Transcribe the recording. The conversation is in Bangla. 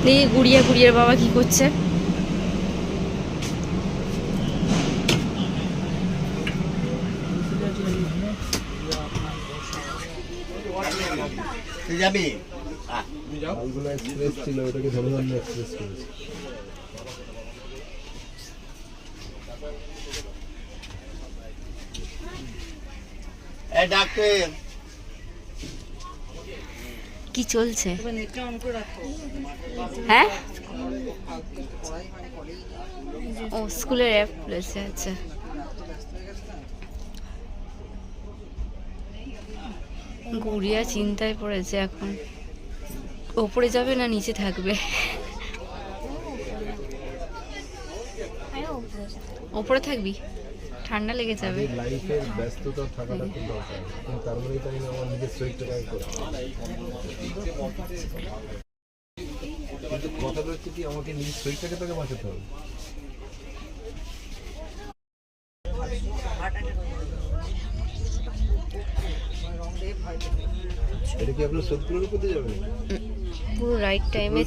দেখি গুড়িয়ার বাবা কি করছে। যাবি এক্সপ্রেস ছিল, ওটাকে ধর্মধন্য এক্সপ্রেস করেছে। ডাক্তার কি চলছে? হ্যাঁ, ও স্কুলের অ্যাপ রয়েছে। আচ্ছা, গুড়িয়া চিন্তায় পড়েছে এখন, ওপরে যাবে না নিচে থাকবে। ওপরে থাকবি, ঠান্ডা লেগে যাবে। লাইফের ব্যস্ততা থাকাটা খুব দরকার, তার মধ্যে আমি আমার নিজের শরীরটা কাজ করি। কিন্তু কথাটা হচ্ছে কি, আমাকে নিজের শরীরটাকে তোকে বাঁচাতে হবে। এটা কি আপনার 70-এর উপর দিয়ে যাবে? পুরো রাইট টাইমে